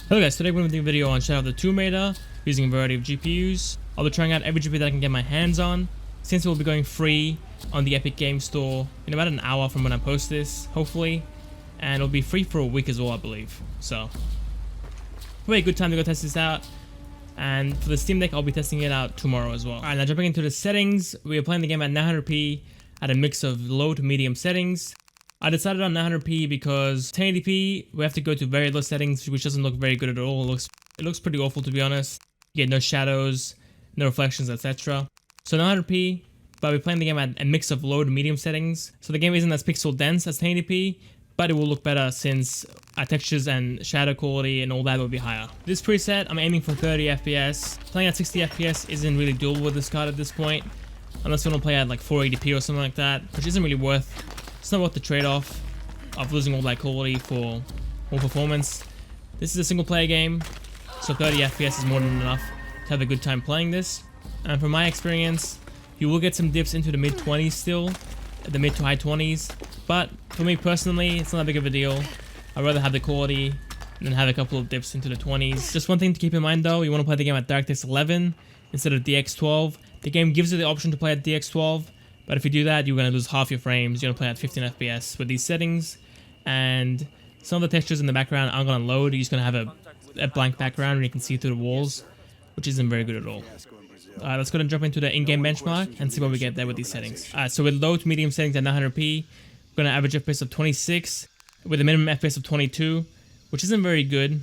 Hello guys, today we're going to do a video on Shadow of the Tomb Raider using a variety of GPUs. I'll be trying out every GPU that I can get my hands on, since it will be going free on the Epic Game Store in about an hour from when I post this, hopefully. And it'll be free for a week as well, I believe. So, probably a good time to go test this out. And for the Steam Deck, I'll be testing it out tomorrow as well. Alright, now jumping into the settings, we are playing the game at 900p at a mix of low to medium settings. I decided on 900p because 1080p we have to go to very low settings, which doesn't look very good at all. It looks pretty awful, to be honest. You get no shadows, no reflections, etc. So 900p, but we're playing the game at a mix of low to medium settings. So the game isn't as pixel dense as 1080p, but it will look better since our textures and shadow quality and all that will be higher. This preset, I'm aiming for 30 FPS. Playing at 60 FPS isn't really doable with this card at this point, unless you want to play at like 480p or something like that, which isn't really worth. It's not worth the trade-off of losing all that quality for more performance. This is a single player game, so 30 FPS is more than enough to have a good time playing this. And from my experience, you will get some dips into the mid-20s still, the mid to high 20s. But for me personally, it's not that big of a deal. I'd rather have the quality than have a couple of dips into the 20s. Just one thing to keep in mind though, you want to play the game at DirectX 11 instead of DX12. The game gives you the option to play at DX12. But if you do that, you're going to lose half your frames. You're going to play at 15 FPS with these settings. And some of the textures in the background aren't going to load. You're just going to have a blank background and you can see through the walls, which isn't very good at all. Alright, let's go and jump into the in-game benchmark and see what we get there with these settings. Alright, so with low to medium settings at 900p, we're going to average FPS of 26 with a minimum FPS of 22, which isn't very good.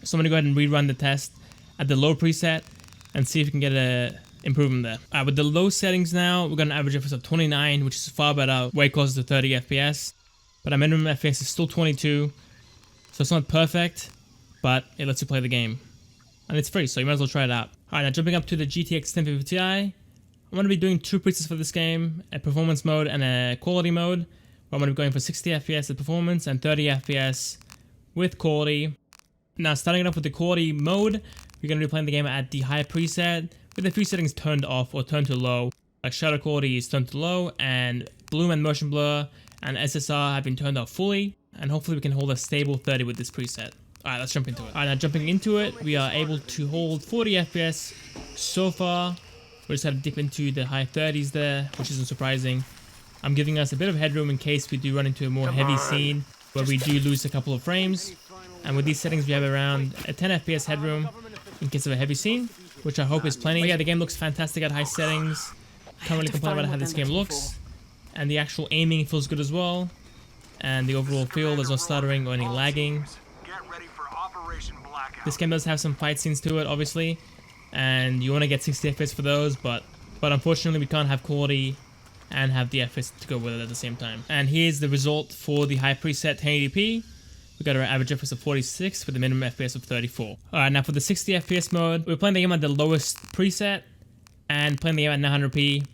So I'm going to go ahead and rerun the test at the low preset and see if we can get a improvement there. With the low settings now, we're going to average FPS of 29, which is far better, way closer to 30 FPS. But our minimum FPS is still 22, so it's not perfect, but it lets you play the game. And it's free, so you might as well try it out. Alright, now jumping up to the GTX 1050 Ti, I'm going to be doing two presets for this game, a performance mode and a quality mode. Where I'm going to be going for 60 FPS at performance and 30 FPS with quality. Now starting it off with the quality mode, we're going to be playing the game at the high preset, with a few settings turned off or turned to low. Like shadow quality is turned to low, and bloom and motion blur and SSR have been turned off fully, and hopefully we can hold a stable 30 with this preset. Alright, let's jump into it. Alright, now jumping into it, we are able to hold 40 FPS so far. We just had to dip into the high 30s there, which isn't surprising. I'm giving us a bit of headroom in case we do run into a more heavy scene where we do lose a couple of frames. And with these settings, we have around a 10 FPS headroom in case of a heavy scene, which I hope is plenty. But yeah, the game looks fantastic at high settings. Can't really complain about how this game looks. And the actual aiming feels good as well. And the overall feel, there's no stuttering or any lagging. This game does have some fight scenes to it, obviously. And you want to get 60 FPS for those, but unfortunately we can't have quality and have the FPS to go with it at the same time. And here's the result for the high preset 1080p. We got our average FPS of 46 with a minimum FPS of 34. Alright, now for the 60 FPS mode, we're playing the game at the lowest preset and playing the game at 900p.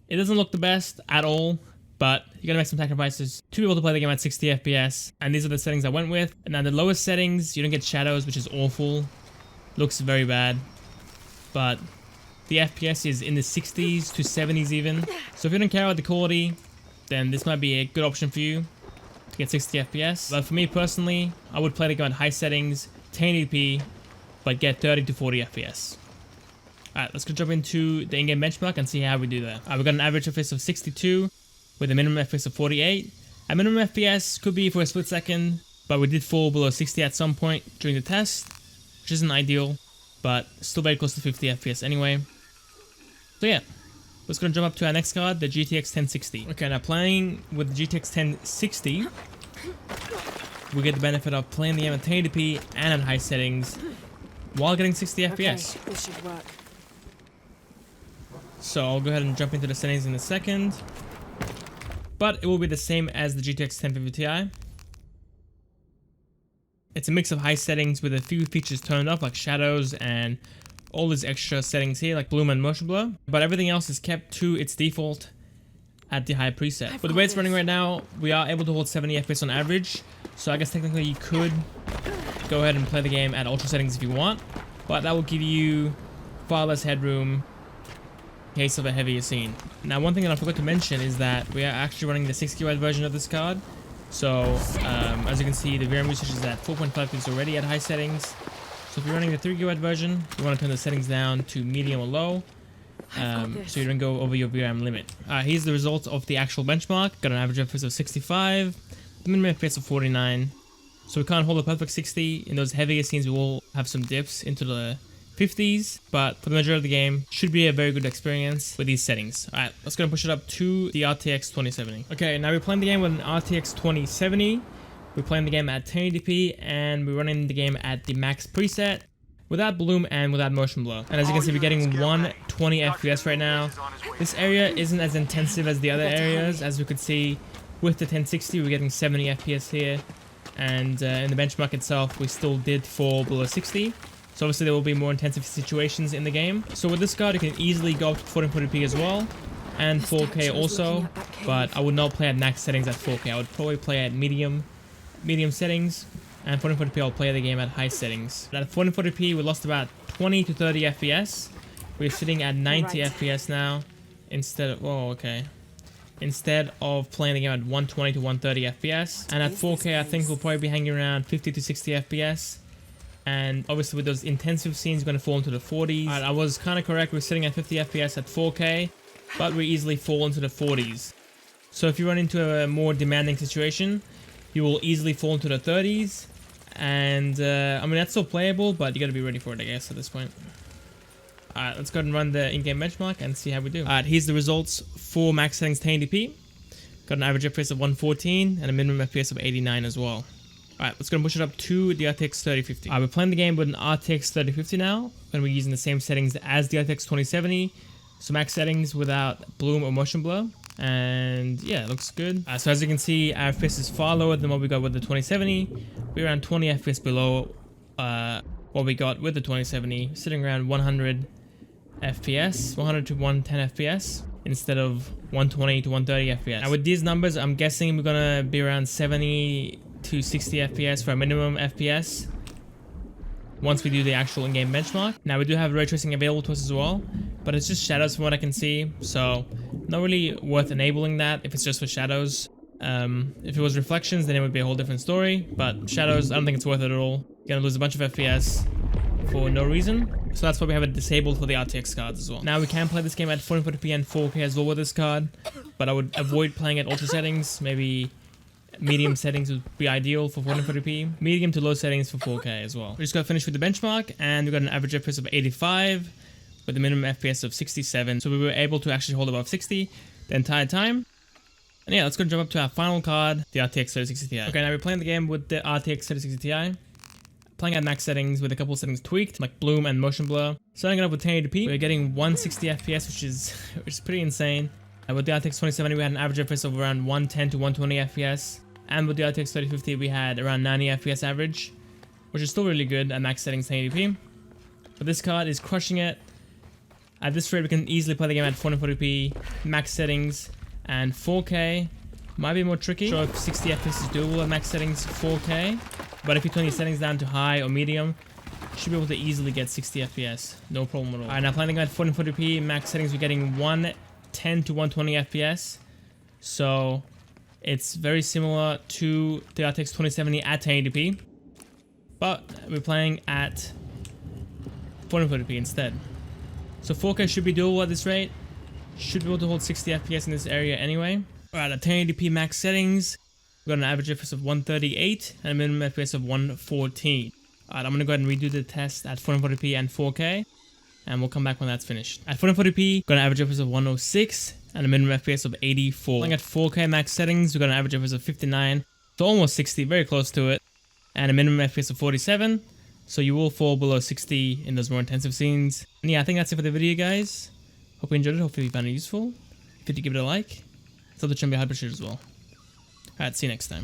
It doesn't look the best at all, but you gotta make some sacrifices to be able to play the game at 60 FPS. And these are the settings I went with. And now the lowest settings, you don't get shadows, which is awful. Looks very bad. But the FPS is in the 60s to 70s even. So if you don't care about the quality, then this might be a good option for you to get 60 FPS. But for me personally, I would play the game at high settings, 1080p, but get 30 to 40 FPS. Alright, let's go jump into the in-game benchmark and see how we do there. We got an average FPS of 62 with a minimum FPS of 48. Our minimum FPS could be for a split second, but we did fall below 60 at some point during the test, which isn't ideal, but still very close to 50 FPS anyway. So yeah, let's go and jump up to our next card, the GTX 1060. Okay, now playing with the GTX 1060, we get the benefit of playing the game at 1080p and at high settings while getting 60 FPS. Okay, this should work. So I'll go ahead and jump into the settings in a second. But it will be the same as the GTX 1050 Ti. It's a mix of high settings with a few features turned off, like shadows and all these extra settings here, like bloom and motion blur. But everything else is kept to its default at the high preset. But the way it's running right now, we are able to hold 70 FPS on average. So I guess technically you could go ahead and play the game at ultra settings if you want. But that will give you far less headroom in case of a heavier scene. Now one thing that I forgot to mention is that we are actually running the 6GB version of this card. So as you can see, the VRAM usage is at 4.5 gigs already at high settings. So if you're running the 3 GB version, you want to turn the settings down to medium or low, so you don't go over your VRAM limit. Here's the results of the actual benchmark. Got an average FPS of 65, the minimum FPS of 49. So we can't hold a perfect 60. In those heavier scenes, we will have some dips into the 50s, but for the majority of the game, should be a very good experience with these settings. Alright, let's go and push it up to the RTX 2070. Okay, now we're playing the game with an RTX 2070. We're playing the game at 1080p, and we're running the game at the max preset, without bloom and without motion blur. And as you can see, we're getting 120 FPS right now. This area isn't as intensive as the other areas. As we could see, with the 1060, we're getting 70 FPS here. And in the benchmark itself, we still did fall below 60. So obviously there will be more intensive situations in the game. So with this card, you can easily go up to 1440p as well, and 4K also. But I would not play at max settings at 4K. I would probably play at medium settings, and 1440p I'll play the game at high settings. At 1440p we lost about 20 to 30 FPS. We're sitting at 90 FPS now instead of playing the game at 120 to 130 FPS. And at 4K I think we'll probably be hanging around 50 to 60 FPS. And obviously with those intensive scenes we're going to fall into the 40s. I was kind of correct, we're sitting at 50 FPS at 4K, but we easily fall into the 40s. So if you run into a more demanding situation, you will easily fall into the 30s. And I mean, that's still playable, but you got to be ready for it, I guess, at this point. Alright, let's go ahead and run the in-game benchmark and see how we do. Alright, here's the results for max settings 1080p. Got an average FPS of 114 and a minimum FPS of 89 as well. Alright, let's go and push it up to the RTX 3050. We're playing the game with an RTX 3050 now, and we're using the same settings as the RTX 2070. So max settings without bloom or motion blur. And yeah, it looks good. So as you can see, our FPS is far lower than what we got with the 2070. We're around 20 FPS below what we got with the 2070, sitting around 100 FPS, 100 to 110 FPS, instead of 120 to 130 FPS. Now with these numbers, I'm guessing we're gonna be around 70 to 60 FPS for a minimum FPS once we do the actual in-game benchmark. Now we do have ray tracing available to us as well, but it's just shadows from what I can see, so not really worth enabling that if it's just for shadows. If it was reflections, then it would be a whole different story, but shadows, I don't think it's worth it at all. You're gonna lose a bunch of FPS for no reason, so that's why we have it disabled for the RTX cards as well. Now we can play this game at 1440p and 4K as well with this card, but I would avoid playing at ultra settings. Maybe medium settings would be ideal for 1440p, medium to low settings for 4K as well. We just got finished with the benchmark, and we got an average FPS of 85 with a minimum FPS of 67, so we were able to actually hold above 60 the entire time. And yeah, let's go jump up to our final card, the RTX 3060 Ti. Okay, now we're playing the game with the RTX 3060 Ti, playing at max settings with a couple of settings tweaked, like bloom and motion blur. Starting it up with 1080p, we're getting 160 FPS, which is pretty insane. With the RTX 2070, we had an average FPS of around 110 to 120 FPS. And with the RTX 3050, we had around 90 FPS average, which is still really good at max settings 1080p. But this card is crushing it. At this rate, we can easily play the game at 1440p, max settings, and 4K. Might be more tricky. Sure, if 60 FPS is doable at max settings 4K, but if you turn your settings down to high or medium, you should be able to easily get 60 FPS. No problem at all. Alright, now playing the game at 1440p, max settings, we're getting 110 to 120 FPS. So it's very similar to the RTX 2070 at 1080p, but we're playing at 1440p instead. So 4K should be doable at this rate. Should be able to hold 60 FPS in this area anyway. Alright, at 1080p max settings, we got an average FPS of 138 and a minimum FPS of 114. Alright, I'm gonna go ahead and redo the test at 1440p and 4K, and we'll come back when that's finished. At 1440p, got an average FPS of 106 and a minimum FPS of 84. Playing at 4K max settings, we got an average FPS of 59, so almost 60, very close to it, and a minimum FPS of 47. So you will fall below 60 in those more intensive scenes. And yeah, I think that's it for the video, guys. Hope you enjoyed it. Hopefully you found it useful. If you did, give it a like. Tell the channel to be hyper as well. Alright, see you next time.